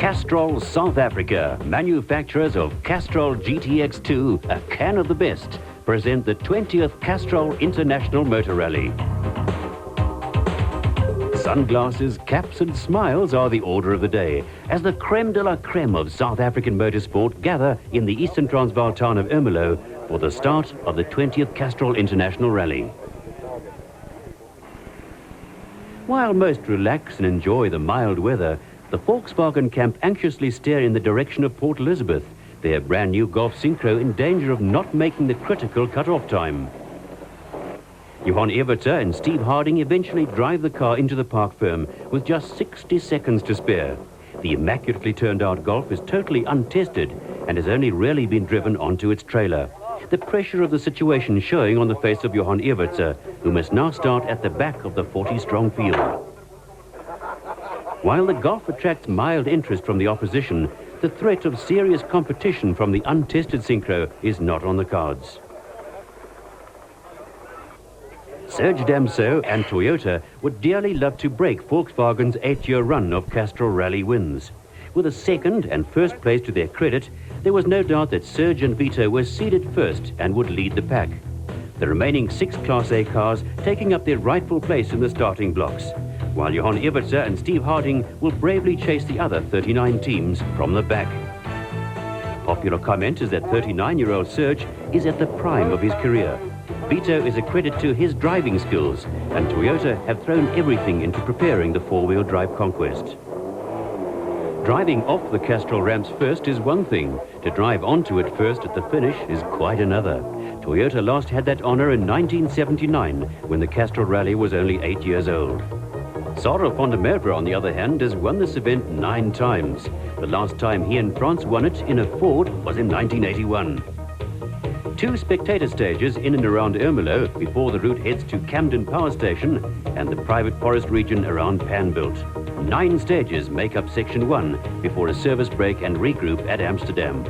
Castrol South Africa, manufacturers of Castrol GTX2, a can of the best, present the 20th Castrol International Motor Rally. Sunglasses, caps and smiles are the order of the day as the creme de la creme of South African motorsport gather in the Eastern Transvaal town of Ermelo for the start of the 20th Castrol International Rally. While most relax and enjoy the mild weather, the Volkswagen camp anxiously stare in the direction of Port Elizabeth, their brand new Golf Synchro in danger of not making the critical cut-off time. Johan Everter and Steve Harding eventually drive the car into the park firm with just 60 seconds to spare. The immaculately turned out Golf is totally untested and has only rarely been driven onto its trailer. The pressure of the situation showing on the face of Johan Everter, who must now start at the back of the 40-strong field. While the Golf attracts mild interest from the opposition, the threat of serious competition from the untested Synchro is not on the cards. Serge Damso and Toyota would dearly love to break Volkswagen's 8-year run of Castrol Rally wins. With a second and first place to their credit, there was no doubt that Serge and Vito were seeded first and would lead the pack. The remaining 6 Class A cars taking up their rightful place in the starting blocks, while Johan Everter and Steve Harding will bravely chase the other 39 teams from the back. Popular comment is that 39-year-old Serge is at the prime of his career. Vito is a credit to his driving skills, and Toyota have thrown everything into preparing the four-wheel drive conquest. Driving off the Castrol ramps first is one thing. To drive onto it first at the finish is quite another. Toyota last had that honor in 1979, when the Castrol Rally was only 8 years old. Sarah van der Merwe, on the other hand, has won this event 9 times. The last time he and France won it in a Ford was in 1981. 2 spectator stages in and around Ermelo before the route heads to Camden Power Station and the private forest region around Panbuilt. 9 stages make up Section 1 before a service break and regroup at Amsterdam.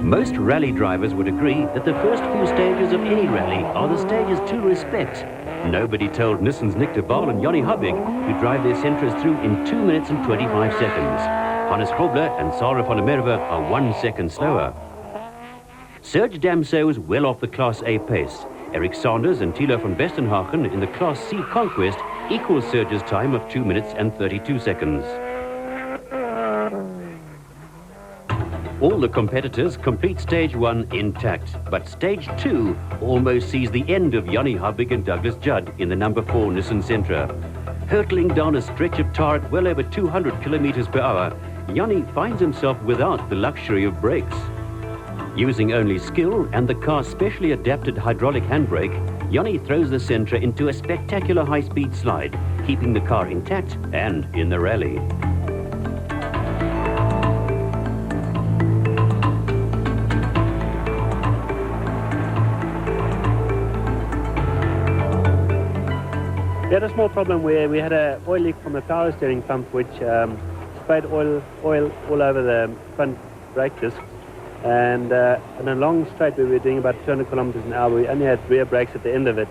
Most rally drivers would agree that the first few stages of any rally are the stages to respect. Nobody told Nissan's Nick de Waal and Johnny Hubig, who drive their Sentras through in 2 minutes and 25 seconds. Hannes Grobler and Sarah van der Merwe are 1 second slower. Serge Damso is well off the Class A pace. Eric Sanders and Thilo van Westenhagen in the Class C Conquest equals Serge's time of 2 minutes and 32 seconds. All the competitors complete Stage 1 intact, but Stage 2 almost sees the end of Johnny Hubig and Douglas Judd in the number 4 Nissan Sentra. Hurtling down a stretch of tar at well over 200 kilometers per hour, Johnny finds himself without the luxury of brakes. Using only skill and the car's specially adapted hydraulic handbrake, Johnny throws the Sentra into a spectacular high-speed slide, keeping the car intact and in the rally. We had a small problem where we had an oil leak from the power steering pump, which sprayed oil all over the front brake disc. And on a long straight where we were doing about 200 kilometers an hour, we only had rear brakes at the end of it.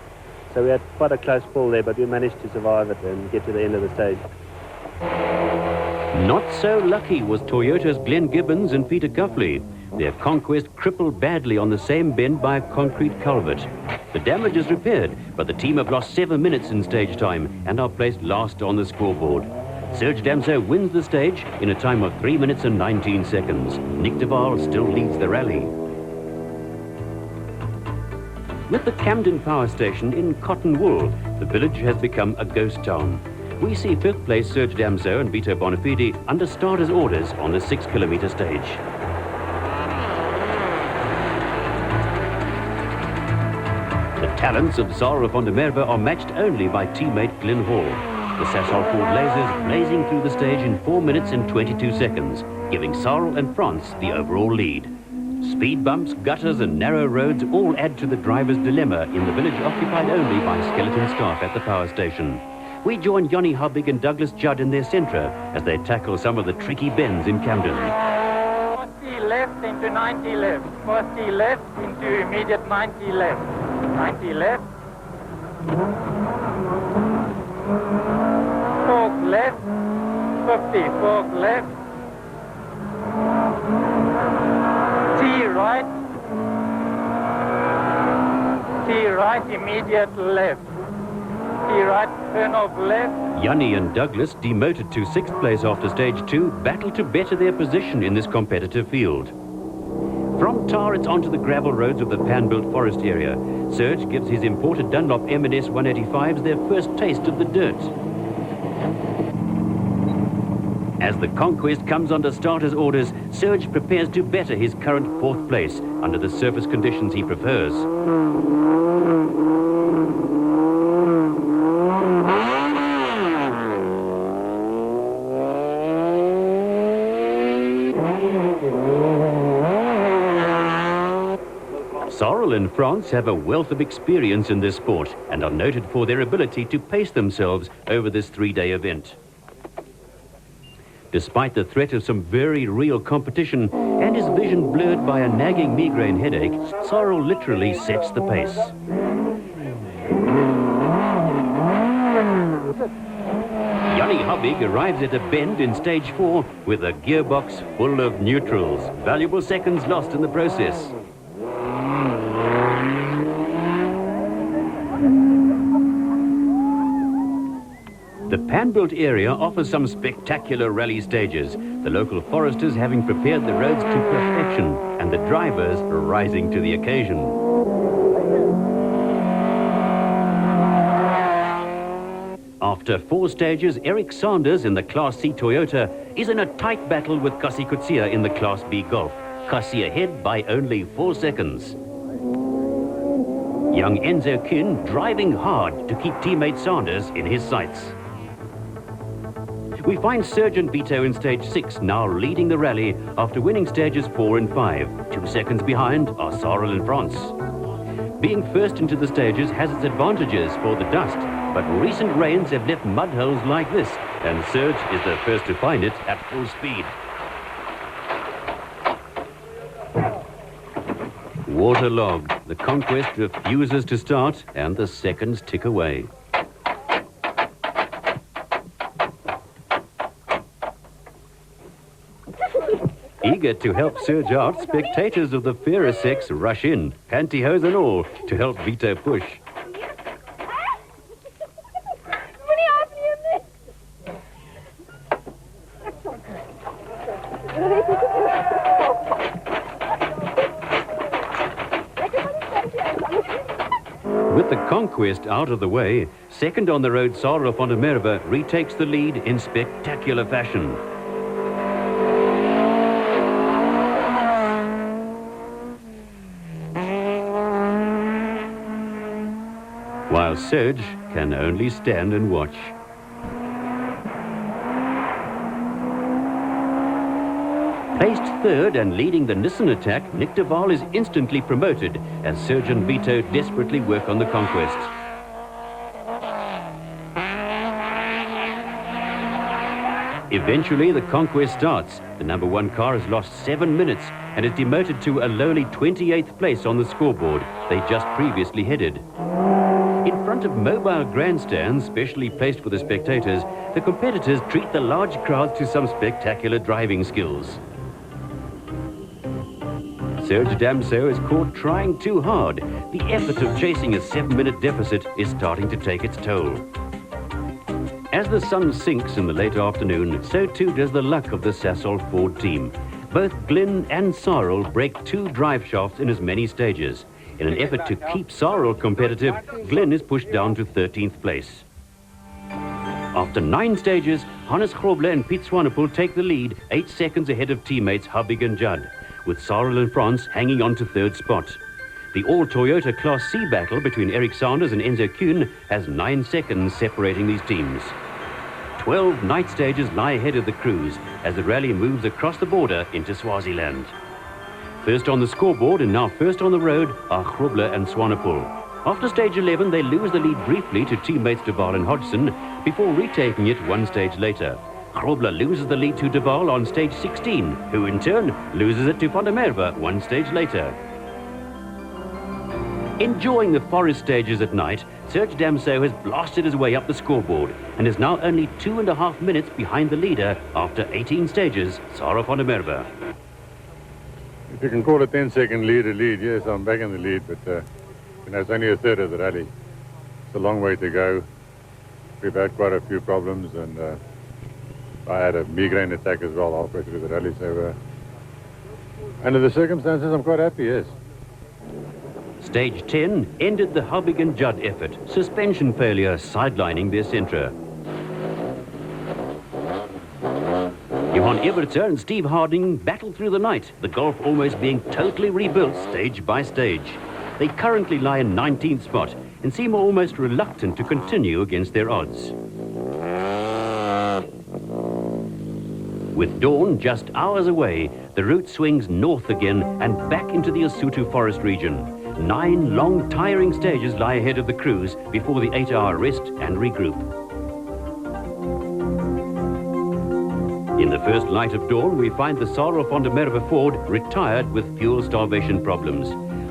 So we had quite a close fall there, but we managed to survive it and get to the end of the stage. Not so lucky was Toyota's Glenn Gibbons and Peter Cuffley. Their Conquest crippled badly on the same bend by a concrete culvert. The damage is repaired, but the team have lost 7 minutes in stage time and are placed last on the scoreboard. Serge Damso wins the stage in a time of 3 minutes and 19 seconds. Nick de Waal still leads the rally. With the Camden Power Station in cotton wool, the village has become a ghost town. We see 5th place Serge Damso and Vito Bonafide under starters' orders on the 6-kilometer stage. The talents of Sarah van der Merwe are matched only by teammate Glenn Hall. The Sasol Ford Lasers blazing through the stage in 4 minutes and 22 seconds, giving Sarl and France the overall lead. Speed bumps, gutters and narrow roads all add to the driver's dilemma in the village occupied only by skeleton staff at the power station. We join Johnny Hubig and Douglas Judd in their Sentra as they tackle some of the tricky bends in Camden. 40 left into 90 left, 40 left into immediate 90 left, 90 left. 50, fork left. T right. T right, immediate left. T right, turn off left. Yanni and Douglas, demoted to 6th place after stage 2, battle to better their position in this competitive field. From tar, it's onto the gravel roads of the pan-built forest area. Serge gives his imported Dunlop M&S 185s their first taste of the dirt. As the Conquest comes under starter's orders, Serge prepares to better his current 4th place under the surface conditions he prefers. Sorel and France have a wealth of experience in this sport and are noted for their ability to pace themselves over this 3-day event. Despite the threat of some very real competition and his vision blurred by a nagging migraine headache, Sorel literally sets the pace. Yanni Hubig arrives at a bend in stage 4 with a gearbox full of neutrals. Valuable seconds lost in the process. The pan-built area offers some spectacular rally stages, the local foresters having prepared the roads to perfection and the drivers rising to the occasion. After 4 stages, Eric Sanders in the Class C Toyota is in a tight battle with Kasi Kutsia in the Class B Golf. Kasi ahead by only 4 seconds. Young Enzo Kuhn driving hard to keep teammate Sanders in his sights. We find Sergeant Vito in stage 6, now leading the rally after winning stages 4 and 5. 2 seconds behind are Sorel and France. Being first into the stages has its advantages for the dust, but recent rains have left mud holes like this, and Serge is the first to find it at full speed. Waterlogged, the Conquest refuses to start, and the seconds tick away. Eager to help Serge out, spectators of the fairer sex rush in, pantyhose and all, to help Vito push. With the Conquest out of the way, second on the road Sorel van der Merwe retakes the lead in spectacular fashion. While Serge can only stand and watch. Placed third and leading the Nissan attack, Nick de Waal is instantly promoted as Serge and Vito desperately work on the Conquest. Eventually, the Conquest starts. The number 1 car has lost 7 minutes and is demoted to a lowly 28th place on the scoreboard they just previously headed. In front of mobile grandstands specially placed for the spectators, the competitors treat the large crowds to some spectacular driving skills. Serge Damso is caught trying too hard. The effort of chasing a 7-minute deficit is starting to take its toll. As the sun sinks in the late afternoon, so too does the luck of the Sasol Ford team. Both Glenn and Sorel break 2 drive shafts in as many stages. In an effort to keep Sorel competitive, Glenn is pushed down to 13th place. After 9 stages, Hannes Groble and Piet Swanepoel take the lead, 8 seconds ahead of teammates Hubig and Judd, with Sorel and France hanging on to 3rd spot. The all-Toyota Class C battle between Eric Sanders and Enzo Kuhn has 9 seconds separating these teams. 12 night stages lie ahead of the crews as the rally moves across the border into Swaziland. First on the scoreboard and now first on the road are Groble and Swanepoel. After stage 11, they lose the lead briefly to teammates de Waal and Hodgson before retaking it 1 stage later. Groble loses the lead to de Waal on stage 16, who in turn loses it to van der Merwe 1 stage later. Enjoying the forest stages at night, Serge Damso has blasted his way up the scoreboard and is now only 2.5 minutes behind the leader after 18 stages, Sarah van der Merwe. If you can call a 10-second lead a lead, yes, I'm back in the lead, but it's only a third of the rally. It's a long way to go. We've had quite a few problems, and I had a migraine attack as well halfway through the rally, so under the circumstances, I'm quite happy, yes. Stage 10 ended the Hubig and Judd effort, suspension failure sidelining their centre. Johan Evertser and Steve Harding battled through the night, the Golf almost being totally rebuilt stage by stage. They currently lie in 19th spot and seem almost reluctant to continue against their odds. With dawn just hours away, the route swings north again and back into the Lesotho forest region. 9 long, tiring stages lie ahead of the crews before the 8-hour rest and regroup. In the first light of dawn, we find the Sarah van der Merwe Ford retired with fuel starvation problems.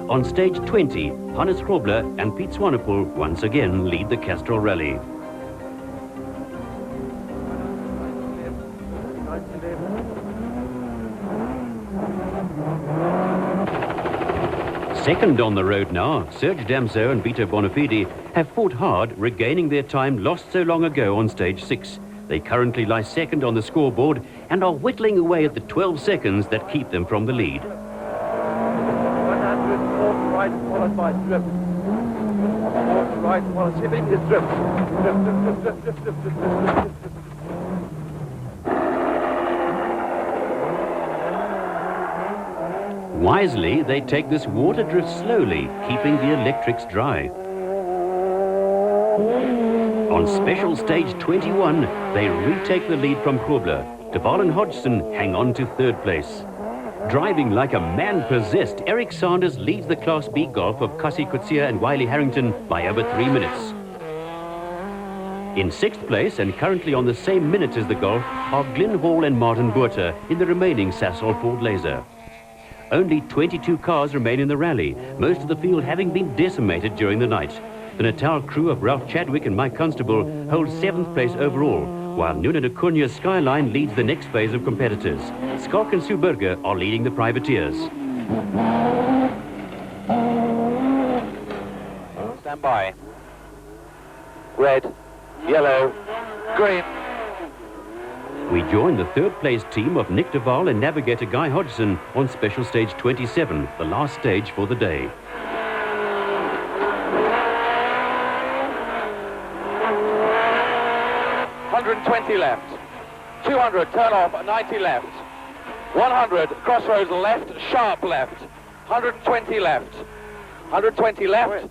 On stage 20, Hannes Grobler and Piet Swanepoel once again lead the Castrol Rally. Second on the road now, Serge Damso and Vito Bonafide have fought hard, regaining their time lost so long ago on stage 6. They currently lie second on the scoreboard and are whittling away at the 12 seconds that keep them from the lead. 100 off right followed by drift. Off right followed, shipping is drift. Drift. Wisely, they take this water drift slowly, keeping the electrics dry. On special stage 21, they retake the lead from Grobler. De Waal and Hodgson hang on to third place. Driving like a man possessed, Eric Sanders leads the Class B Golf of Cassie Coetzee and Wiley Harrington by over 3 minutes. In 6th place, and currently on the same minute as the Golf, are Glenn Hall and Martin Botha in the remaining Sasol Ford Laser. Only 22 cars remain in the rally, most of the field having been decimated during the night. The Natal crew of Ralph Chadwick and Mike Constable hold 7th place overall, while Nuno Acunha's Skyline leads the next phase of competitors. Skalk and Sue Burger are leading the privateers. Stand by. Red, yellow, green. We join the third-place team of Nick de Waal and navigator Guy Hodgson on special stage 27, the last stage for the day. 120 left. 200, turn off, 90 left. 100, crossroads left, sharp left. 120 left. 120 left.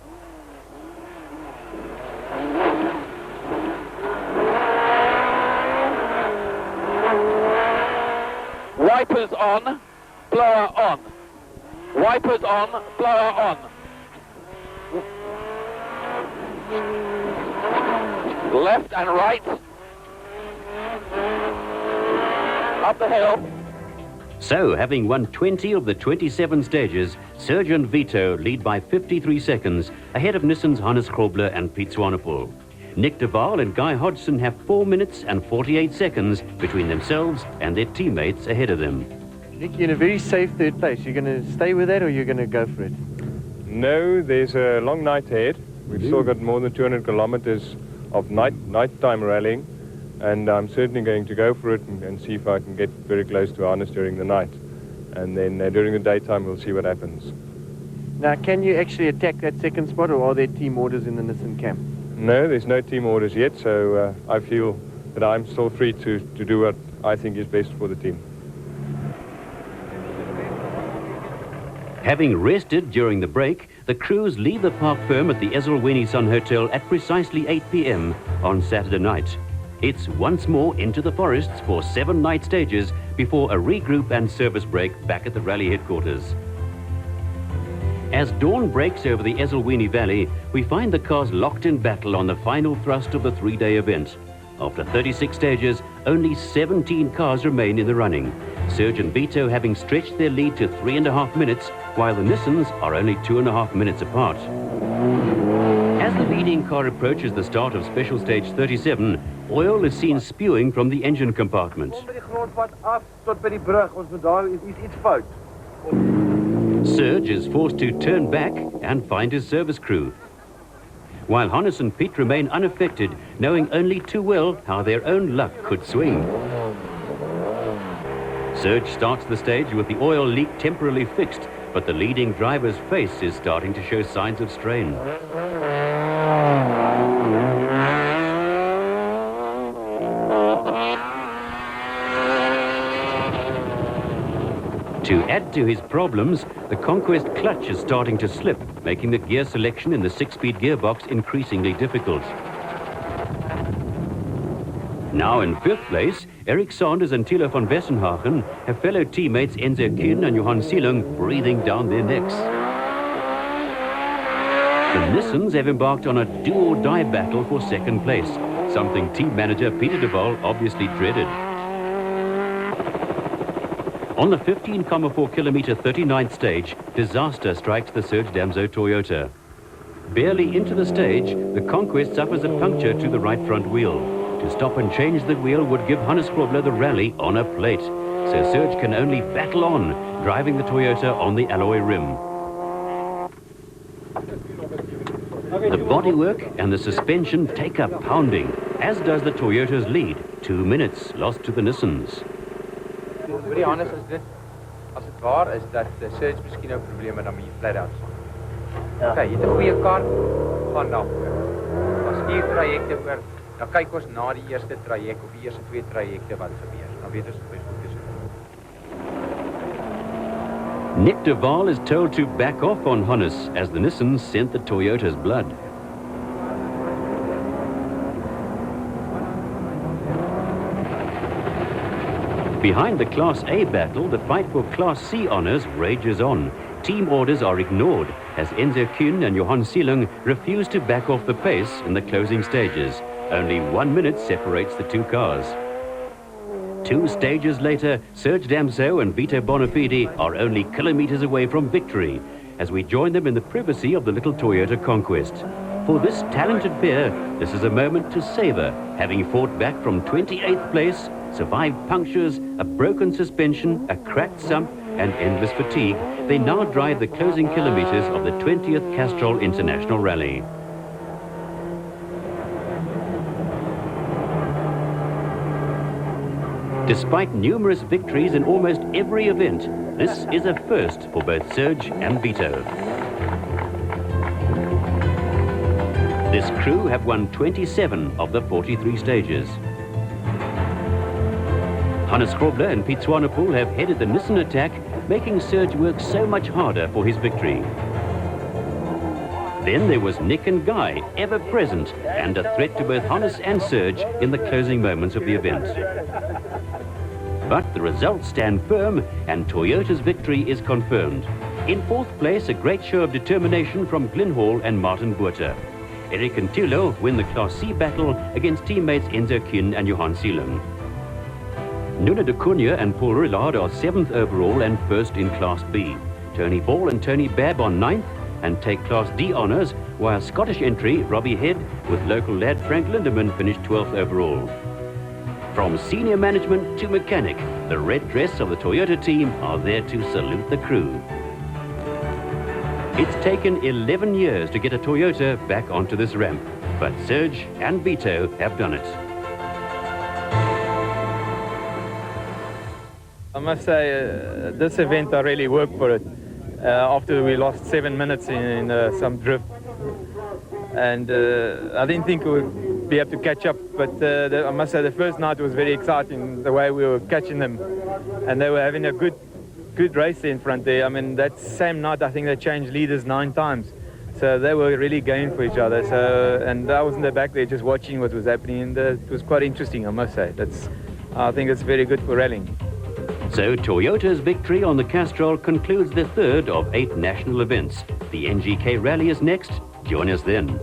Wipers on, blower on. Wipers on, blower on. Left and right. Up the hill. So, having won 20 of the 27 stages, Serge and Vito lead by 53 seconds, ahead of Nissan's Hannes Grobler and Piet Swanepoel. Nick de Waal and Guy Hodgson have 4 minutes and 48 seconds between themselves and their teammates ahead of them. Nick, you're in a very safe third place. You're going to stay with that or you're going to go for it? No, there's a long night ahead. We've still got more than 200 kilometers of nighttime rallying, and I'm certainly going to go for it and see if I can get very close to Hannes during the night. And then during the daytime, we'll see what happens. Now, can you actually attack that second spot, or are there team orders in the Nissan camp? No, there's no team orders yet, so I feel that I'm still free to do what I think is best for the team. Having rested during the break, the crews leave the park firm at the Ezelweni Sun Hotel at precisely 8 p.m. on Saturday night. It's once more into the forests for 7 night stages before a regroup and service break back at the rally headquarters. As dawn breaks over the Ezelweni Valley, we find the cars locked in battle on the final thrust of the 3-day event. After 36 stages, only 17 cars remain in the running. Serge and Vito having stretched their lead to 3.5 minutes, while the Nissans are only 2.5 minutes apart. As the leading car approaches the start of Special Stage 37, oil is seen spewing from the engine compartment. Serge is forced to turn back and find his service crew, while Hannes and Piet remain unaffected, knowing only too well how their own luck could swing. Serge starts the stage with the oil leak temporarily fixed, but the leading driver's face is starting to show signs of strain. To add to his problems, the Conquest clutch is starting to slip, making the gear selection in the 6-speed gearbox increasingly difficult. Now in 5th place, Eric Sanders and Thilo van Wessenhagen have fellow teammates Enzo Kuhn and Johan Sielung breathing down their necks. The Nissans have embarked on a do-or-die battle for 2nd place, something team manager Peter de Waal obviously dreaded. On the 15,4 kilometer 39th stage, disaster strikes the Serge Damso Toyota. Barely into the stage, the Conquest suffers a puncture to the right front wheel. To stop and change the wheel would give Hannes Grobler the rally on a plate, so Serge can only battle on, driving the Toyota on the alloy rim. The bodywork and the suspension take a pounding, as does the Toyota's lead, 2 minutes lost to the Nissans. Pretty honest is dit, as het waar is dat de Serge miskien nou probleme dan met die flat out staan. Okay, jy het 'n goeie kar, gaan dan voor. As jy trajecte voor, dan kyk ons na die eerste traject of die eerste 2 trajecte wat gebeur. Dan weet ons hoe goed is. Nick de Waal is told to back off on Hannes as the Nissans scent the Toyota's blood. Behind the Class A battle, the fight for Class C honours rages on. Team orders are ignored as Enzo Kuhn and Johan Sielung refuse to back off the pace in the closing stages. Only 1 minute separates the two cars. 2 stages later, Serge Damso and Vito Bonafide are only kilometres away from victory as we join them in the privacy of the little Toyota Conquest. For this talented pair, this is a moment to savour, having fought back from 28th place, survived punctures, a broken suspension, a cracked sump and endless fatigue. They now drive the closing kilometres of the 20th Castrol International Rally. Despite numerous victories in almost every event, this is a first for both Serge and Vito. This crew have won 27 of the 43 stages. Hannes Grobler and Piet Swanepoel have headed the Nissan attack, making Serge work so much harder for his victory. Then there was Nick and Guy, ever present, and a threat to both Hannes and Serge in the closing moments of the event. But the results stand firm, and Toyota's victory is confirmed. In 4th place, a great show of determination from Glyn Hall and Martin Botha. Eric and Thilo win the Class C battle against teammates Enzo Kuhn and Johan Sielung. Nuno de Cunha and Paul Rillard are 7th overall and 1st in Class B. Tony Ball and Tony Babb are 9th and take Class D honours, while Scottish entry Robbie Head with local lad Frank Lindemann finished 12th overall. From senior management to mechanic, the red dress of the Toyota team are there to salute the crew. It's taken 11 years to get a Toyota back onto this ramp, but Serge and Vito have done it. I must say, this event I really worked for it. After we lost 7 minutes in some drift, and I didn't think we would be able to catch up, but I must say the first night was very exciting, the way we were catching them, and they were having a good race in front there. I mean, that same night I think they changed leaders 9 times, so they were really going for each other. So, and I was in the back there just watching what was happening, and it was quite interesting, I must say. I think it's very good for rallying. So Toyota's victory on the Castrol concludes the 3rd of 8 national events. The NGK Rally is next. Join us then.